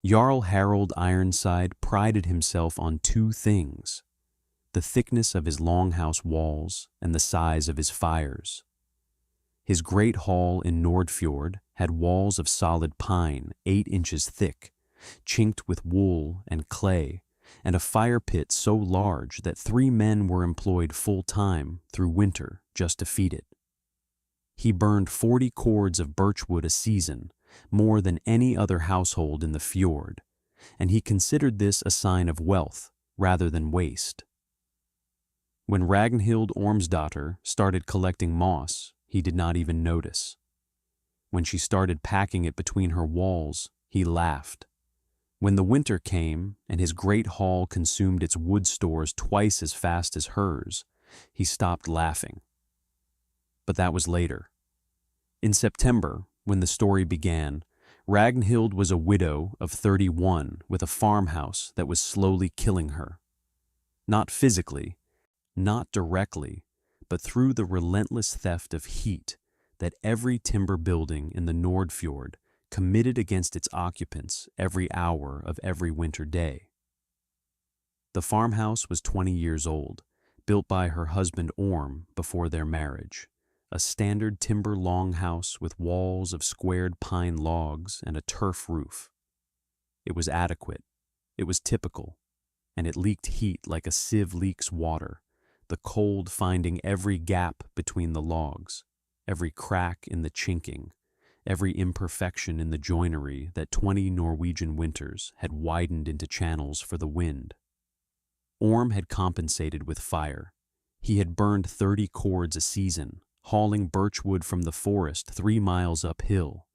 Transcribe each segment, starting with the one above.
Jarl Harold Ironside prided himself on two things: the thickness of his longhouse walls and the size of his fires. His great hall in Nordfjord had walls of solid pine 8 inches thick, chinked with wool and clay, and a fire pit so large that 3 men were employed full-time through winter just to feed it. He burned 40 cords of birchwood a season, more than any other household in the fjord, and he considered this a sign of wealth rather than waste. When Ragnhild Ormsdottir started collecting moss, he did not even notice. When she started packing it between her walls, he laughed. When the winter came and his great hall consumed its wood stores twice as fast as hers, he stopped laughing. But that was later. In September, when the story began, Ragnhild was a widow of 31 with a farmhouse that was slowly killing her. Not physically, not directly, but through the relentless theft of heat that every timber building in the Nordfjord committed against its occupants every hour of every winter day. The farmhouse was 20 years old, built by her husband Orm before their marriage, a standard timber longhouse with walls of squared pine logs and a turf roof. It was adequate, it was typical, and it leaked heat like a sieve leaks water, the cold finding every gap between the logs, every crack in the chinking, every imperfection in the joinery that 20 Norwegian winters had widened into channels for the wind. Orm had compensated with fire. He had burned 30 cords a season, hauling birchwood from the forest 3 miles uphill,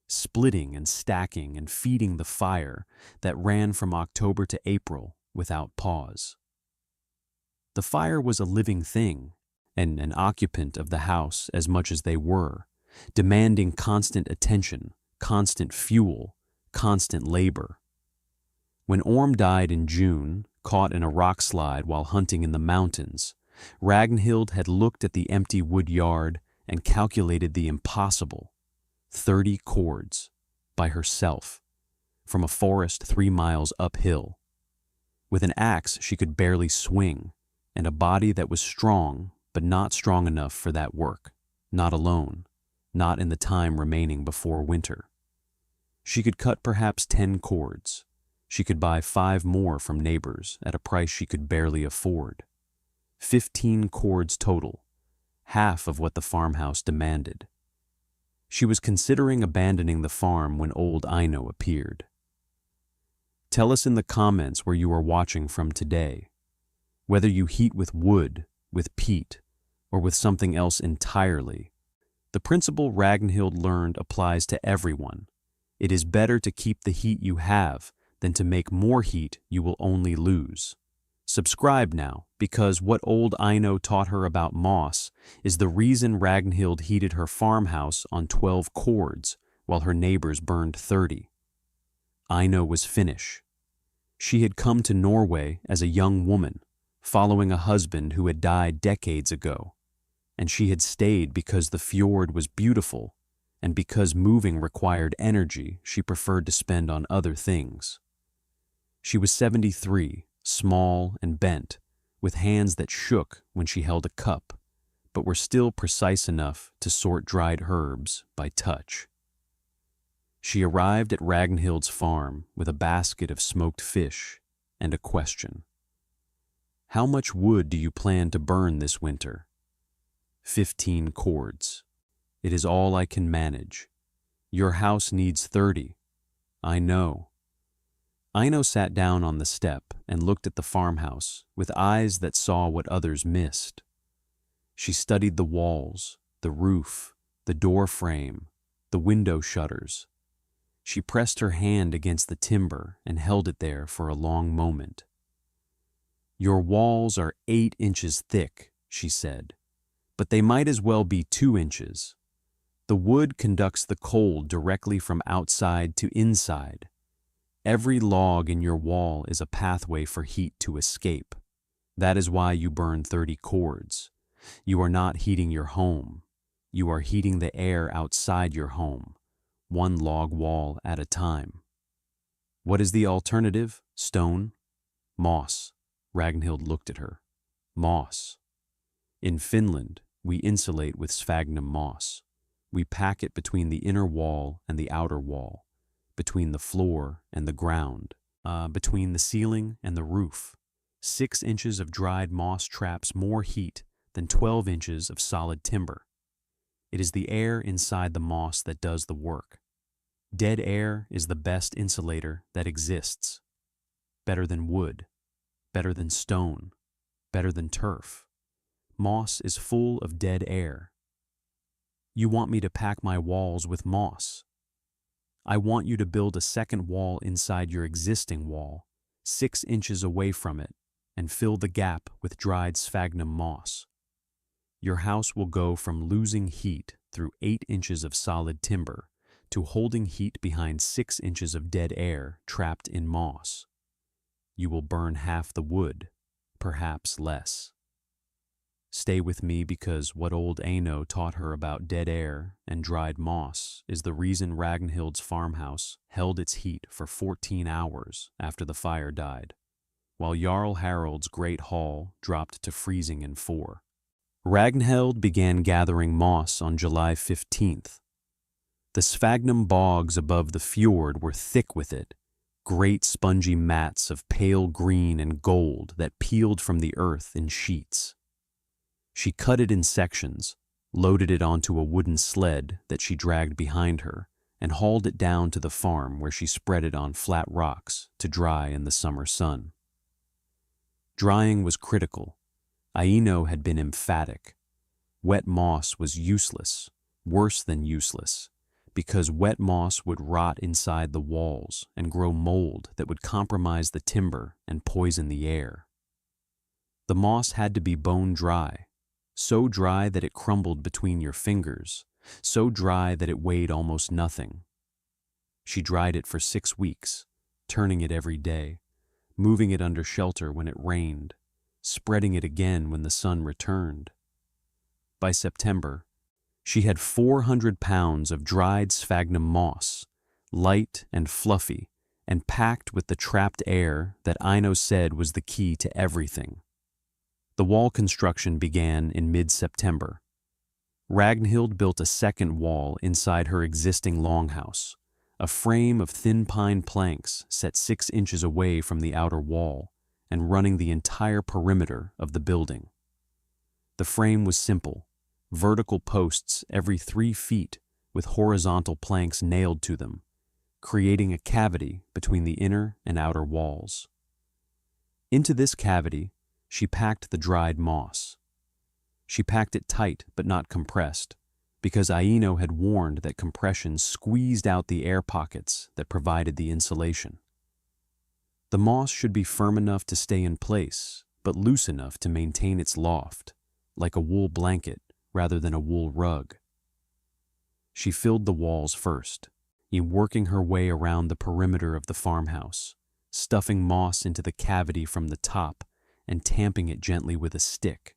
splitting and stacking and feeding the fire that ran from October to April without pause. The fire was a living thing, and an occupant of the house as much as they were, demanding constant attention, constant fuel, constant labor. When Orm died in June, caught in a rock slide while hunting in the mountains, Ragnhild had looked at the empty wood yard and calculated the impossible: 30 cords, by herself, from a forest 3 miles uphill. With an axe she could barely swing, and a body that was strong, but not strong enough for that work, not alone, not in the time remaining before winter. She could cut perhaps 10 cords. She could buy 5 more from neighbors at a price she could barely afford. 15 cords total, half of what the farmhouse demanded. She was considering abandoning the farm when old Aino appeared. Tell us in the comments where you are watching from today, whether you heat with wood, with peat, or with something else entirely. The principle Ragnhild learned applies to everyone. It is better to keep the heat you have than to make more heat you will only lose. Subscribe now, because what old Aino taught her about moss is the reason Ragnhild heated her farmhouse on 12 cords while her neighbors burned 30. Aino was Finnish. She had come to Norway as a young woman, following a husband who had died decades ago, and she had stayed because the fjord was beautiful and because moving required energy she preferred to spend on other things. She was 73, small and bent, with hands that shook when she held a cup, but were still precise enough to sort dried herbs by touch. She arrived at Ragnhild's farm with a basket of smoked fish and a question. How much wood do you plan to burn this winter? 15 cords. It is all I can manage. Your house needs 30. I know. Aino sat down on the step and looked at the farmhouse with eyes that saw what others missed. She studied the walls, the roof, the door frame, the window shutters. She pressed her hand against the timber and held it there for a long moment. Your walls are 8 inches thick, she said, but they might as well be 2 inches. The wood conducts the cold directly from outside to inside. Every log in your wall is a pathway for heat to escape. That is why you burn 30 cords. You are not heating your home. You are heating the air outside your home, one log wall at a time. What is the alternative? Stone? Moss. Ragnhild looked at her. Moss. In Finland, we insulate with sphagnum moss. We pack it between the inner wall and the outer wall, between the floor and the ground, between the ceiling and the roof. 6 inches of dried moss traps more heat than 12 inches of solid timber. It is the air inside the moss that does the work. Dead air is the best insulator that exists. Better than wood, better than stone, better than turf. Moss is full of dead air. You want me to pack my walls with moss. I want you to build a second wall inside your existing wall, 6 inches away from it, and fill the gap with dried sphagnum moss. Your house will go from losing heat through 8 inches of solid timber to holding heat behind 6 inches of dead air trapped in moss. You will burn half the wood, perhaps less. Stay with me because what old Aino taught her about dead air and dried moss is the reason Ragnhild's farmhouse held its heat for 14 hours after the fire died, while Jarl Harald's great hall dropped to freezing in 4. Ragnhild began gathering moss on July 15th. The sphagnum bogs above the fjord were thick with it, great spongy mats of pale green and gold that peeled from the earth in sheets. She cut it in sections, loaded it onto a wooden sled that she dragged behind her, and hauled it down to the farm where she spread it on flat rocks to dry in the summer sun. Drying was critical. Aino had been emphatic. Wet moss was useless, worse than useless, because wet moss would rot inside the walls and grow mold that would compromise the timber and poison the air. The moss had to be bone dry, so dry that it crumbled between your fingers, so dry that it weighed almost nothing. She dried it for 6 weeks, turning it every day, moving it under shelter when it rained, spreading it again when the sun returned. By September, she had 400 pounds of dried sphagnum moss, light and fluffy, and packed with the trapped air that Aino said was the key to everything. The wall construction began in mid-September. Ragnhild built a second wall inside her existing longhouse, a frame of thin pine planks set 6 inches away from the outer wall and running the entire perimeter of the building. The frame was simple, vertical posts every 3 feet with horizontal planks nailed to them, creating a cavity between the inner and outer walls. Into this cavity, she packed the dried moss. She packed it tight but not compressed, because Aino had warned that compression squeezed out the air pockets that provided the insulation. The moss should be firm enough to stay in place, but loose enough to maintain its loft, like a wool blanket rather than a wool rug. She filled the walls first, working her way around the perimeter of the farmhouse, stuffing moss into the cavity from the top and tamping it gently with a stick.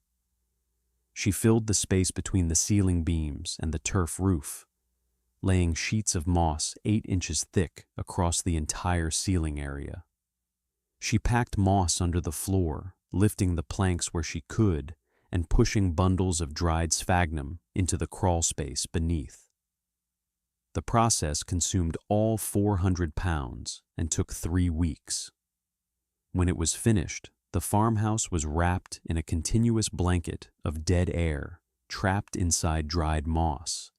She filled the space between the ceiling beams and the turf roof, laying sheets of moss 8 inches thick across the entire ceiling area. She packed moss under the floor, lifting the planks where she could and pushing bundles of dried sphagnum into the crawl space beneath. The process consumed all 400 pounds and took 3 weeks. When it was finished, the farmhouse was wrapped in a continuous blanket of dead air, trapped inside dried moss,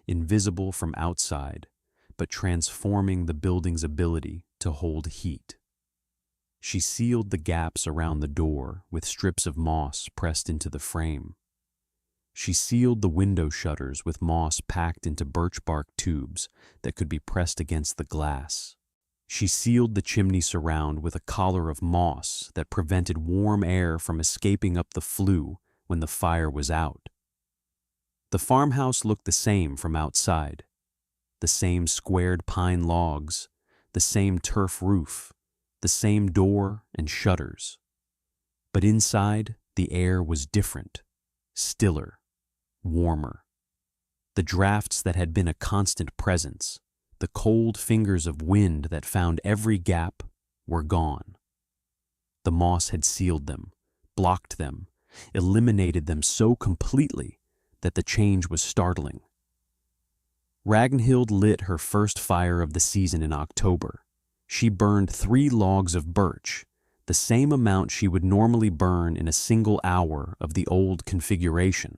invisible from outside, but transforming the building's ability to hold heat. She sealed the gaps around the door with strips of moss pressed into the frame. She sealed the window shutters with moss packed into birch bark tubes that could be pressed against the glass. She sealed the chimney surround with a collar of moss that prevented warm air from escaping up the flue when the fire was out. The farmhouse looked the same from outside. The same squared pine logs, the same turf roof, the same door and shutters. But inside, the air was different, stiller, warmer. The drafts that had been a constant presence, The cold fingers of wind that found every gap were gone. The moss had sealed them, blocked them, eliminated them so completely that the change was startling. Ragnhild lit her first fire of the season in October. She burned 3 logs of birch, the same amount she would normally burn in a single hour of the old configuration.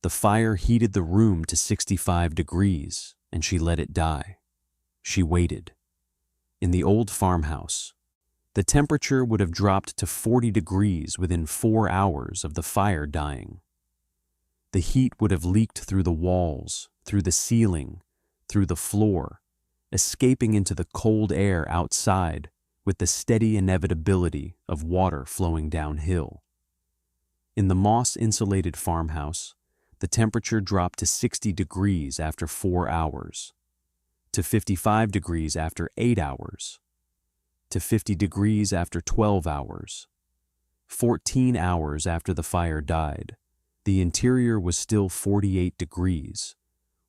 The fire heated the room to 65 degrees, and she let it die. She waited. In the old farmhouse, the temperature would have dropped to 40 degrees within 4 hours of the fire dying. The heat would have leaked through the walls, through the ceiling, through the floor, escaping into the cold air outside with the steady inevitability of water flowing downhill. In the moss-insulated farmhouse, the temperature dropped to 60 degrees after 4 hours, to 55 degrees after 8 hours, to 50 degrees after 12 hours. 14 hours after the fire died, the interior was still 48 degrees,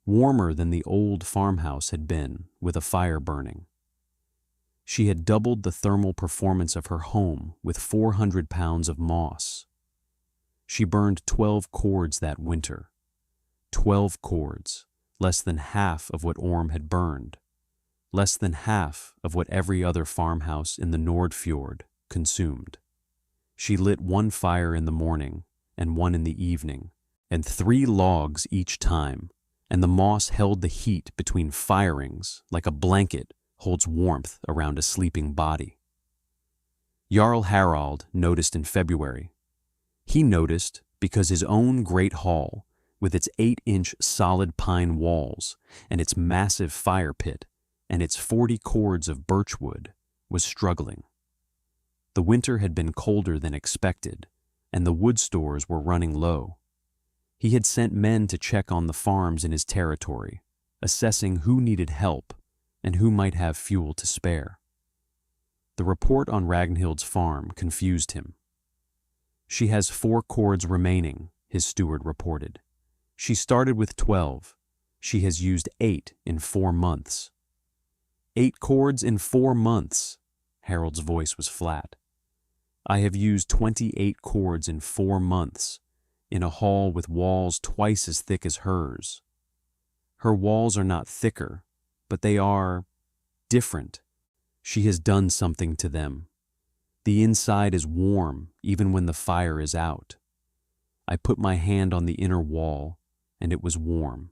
warmer than the old farmhouse had been with a fire burning. She had doubled the thermal performance of her home with 400 pounds of moss. She burned 12 cords that winter. 12 cords, less than half of what Orm had burned, less than half of what every other farmhouse in the Nordfjord consumed. She lit 1 fire in the morning and 1 in the evening, and 3 logs each time, and the moss held the heat between firings like a blanket holds warmth around a sleeping body. Jarl Harald noticed in February. He noticed because his own great hall, with its 8-inch solid pine walls and its massive fire pit and its 40 cords of birchwood, was struggling. The winter had been colder than expected, and the wood stores were running low. He had sent men to check on the farms in his territory, assessing who needed help and who might have fuel to spare. The report on Ragnhild's farm confused him. "She has 4 cords remaining," his steward reported. "She started with 12. She has used 8 in 4 months." 8 cords in 4 months, Harold's voice was flat. "I have used 28 cords in 4 months, in a hall with walls twice as thick as hers. Her walls are not thicker, but they are different. She has done something to them. The inside is warm even when the fire is out. I put my hand on the inner wall, and it was warm.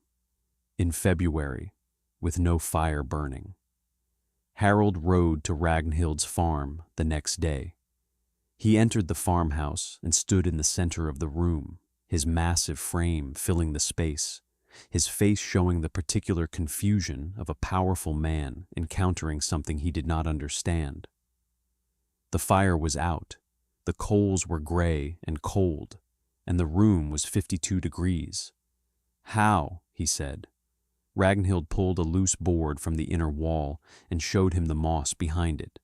In February, with no fire burning." Harold rode to Ragnhild's farm the next day. He entered the farmhouse and stood in the center of the room, his massive frame filling the space, his face showing the particular confusion of a powerful man encountering something he did not understand. The fire was out, the coals were gray and cold, and the room was 52 degrees. "How?" he said. Ragnhild pulled a loose board from the inner wall and showed him the moss behind it.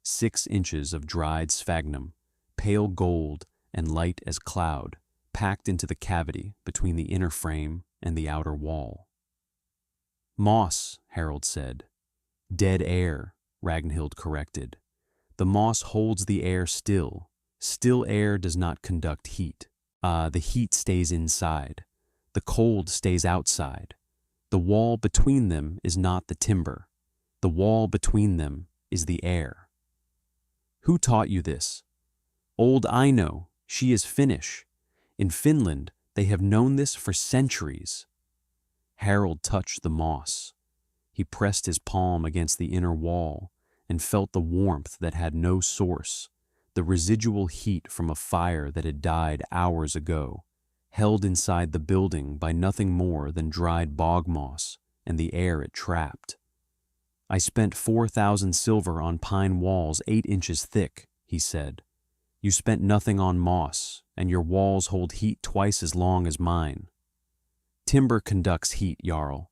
6 inches of dried sphagnum, pale gold and light as cloud, packed into the cavity between the inner frame and the outer wall. "Moss," Harold said. "Dead air," Ragnhild corrected. "The moss holds the air still. Still air does not conduct heat. The heat stays inside. The cold stays outside. The wall between them is not the timber. The wall between them is the air." "Who taught you this?" "Old Aino. She is Finnish. In Finland, they have known this for centuries." Harold touched the moss. He pressed his palm against the inner wall and felt the warmth that had no source, the residual heat from a fire that had died hours ago, held inside the building by nothing more than dried bog moss and the air it trapped. "I spent 4,000 silver on pine walls 8 inches thick," he said. "You spent nothing on moss, and your walls hold heat twice as long as mine." "Timber conducts heat, Jarl.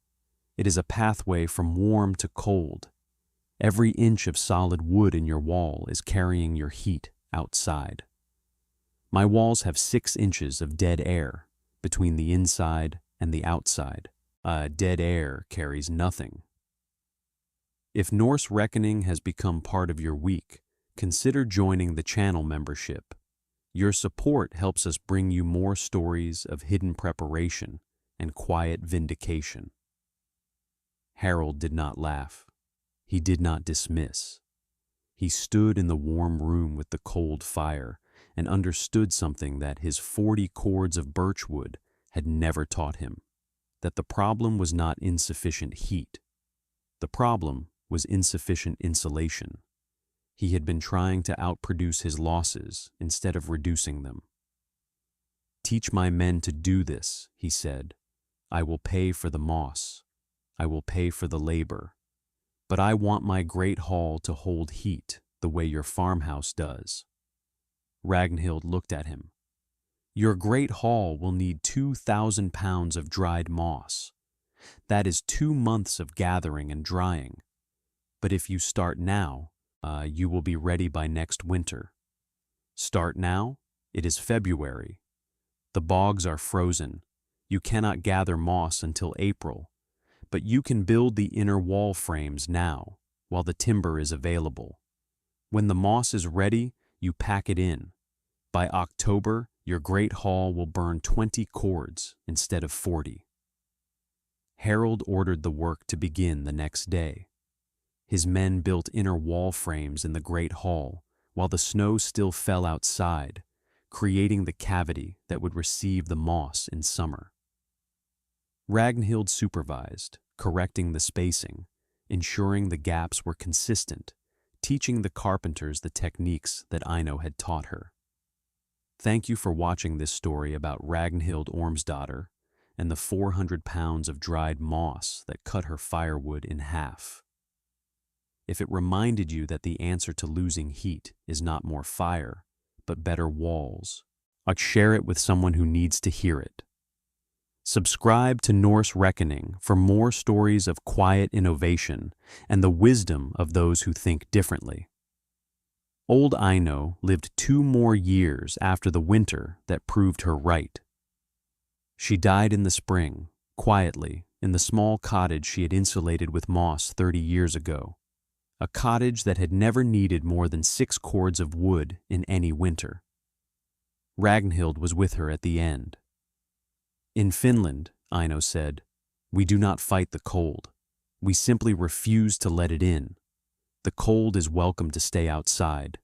It is a pathway from warm to cold. Every inch of solid wood in your wall is carrying your heat outside. My walls have 6 inches of dead air between the inside and the outside. Dead air carries nothing," If Norse Reckoning has become part of your week, consider joining the channel membership. Your support helps us bring you more stories of hidden preparation and quiet vindication. Harold did not laugh. He did not dismiss. He stood in the warm room with the cold fire and understood something that his 40 cords of birchwood had never taught him, that the problem was not insufficient heat. The problem was insufficient insulation. He had been trying to outproduce his losses instead of reducing them. "Teach my men to do this," he said. "I will pay for the moss. I will pay for the labor. But I want my great hall to hold heat the way your farmhouse does." Ragnhild looked at him. "Your great hall will need 2,000 pounds of dried moss. That is 2 months of gathering and drying. But if you start now, you will be ready by next winter. Start now? It is February. The bogs are frozen. You cannot gather moss until April. But you can build the inner wall frames now, while the timber is available. When the moss is ready, you pack it in. By October, your great hall will burn 20 cords instead of 40. Harold ordered the work to begin the next day. His men built inner wall frames in the great hall, while the snow still fell outside, creating the cavity that would receive the moss in summer. Ragnhild supervised, correcting the spacing, ensuring the gaps were consistent, teaching the carpenters the techniques that Aino had taught her. Thank you for watching this story about Ragnhild Ormsdottir and the 400 pounds of dried moss that cut her firewood in half. If it reminded you that the answer to losing heat is not more fire, but better walls, I'd share it with someone who needs to hear it. Subscribe to Norse Reckoning for more stories of quiet innovation and the wisdom of those who think differently. Old Aino lived 2 more years after the winter that proved her right. She died in the spring, quietly, in the small cottage she had insulated with moss 30 years ago. A cottage that had never needed more than 6 cords of wood in any winter. Ragnhild was with her at the end. "In Finland," Aino said, "we do not fight the cold. We simply refuse to let it in. The cold is welcome to stay outside.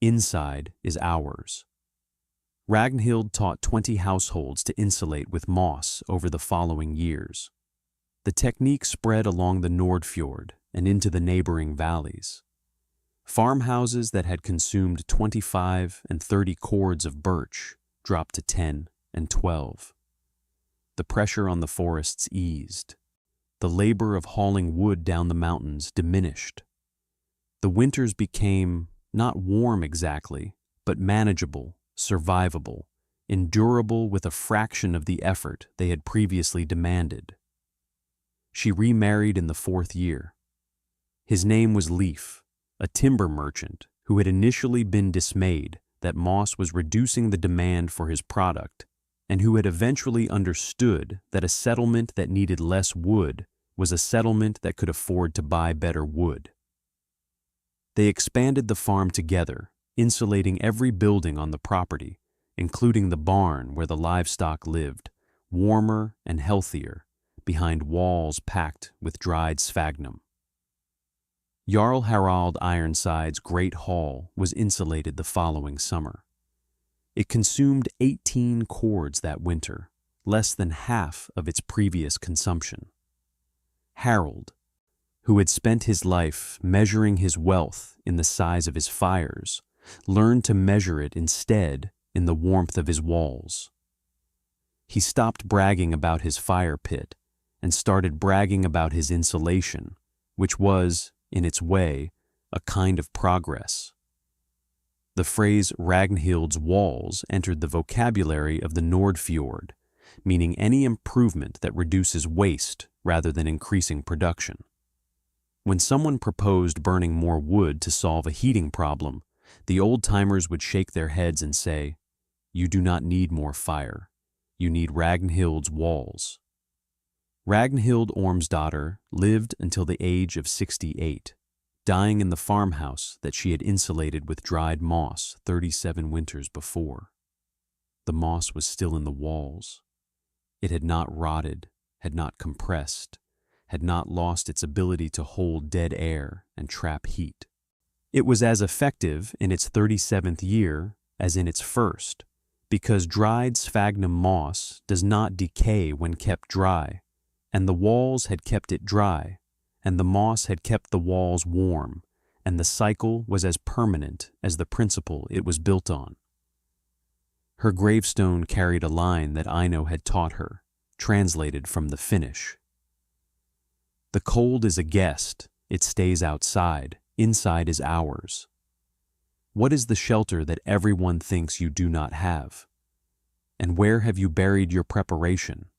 Inside is ours." Ragnhild taught 20 households to insulate with moss over the following years. The technique spread along the Nordfjord and into the neighboring valleys. Farmhouses that had consumed 25 and 30 cords of birch dropped to 10 and 12. The pressure on the forests eased. The labor of hauling wood down the mountains diminished. The winters became not warm exactly, but manageable, survivable, endurable with a fraction of the effort they had previously demanded. She remarried in the 4th year. His name was Leif, a timber merchant who had initially been dismayed that moss was reducing the demand for his product, and who had eventually understood that a settlement that needed less wood was a settlement that could afford to buy better wood. They expanded the farm together, insulating every building on the property, including the barn where the livestock lived, warmer and healthier, behind walls packed with dried sphagnum. Jarl Harald Ironside's great hall was insulated the following summer. It consumed 18 cords that winter, less than half of its previous consumption. Harold, who had spent his life measuring his wealth in the size of his fires, learned to measure it instead in the warmth of his walls. He stopped bragging about his fire pit and started bragging about his insulation, which was, in its way, a kind of progress. The phrase Ragnhild's walls entered the vocabulary of the Nordfjord, meaning any improvement that reduces waste rather than increasing production. When someone proposed burning more wood to solve a heating problem, the old-timers would shake their heads and say, "You do not need more fire. You need Ragnhild's walls." Ragnhild Ormsdottir lived until the age of 68. dying in the farmhouse that she had insulated with dried moss 37 winters before. The moss was still in the walls. It had not rotted, had not compressed, had not lost its ability to hold dead air and trap heat. It was as effective in its 37th year as in its first, because dried sphagnum moss does not decay when kept dry, and the walls had kept it dry, and the moss had kept the walls warm, and the cycle was as permanent as the principle it was built on. Her gravestone carried a line that Aino had taught her, translated from the Finnish. "The cold is a guest, it stays outside, inside is ours. What is the shelter that everyone thinks you do not have? And where have you buried your preparation?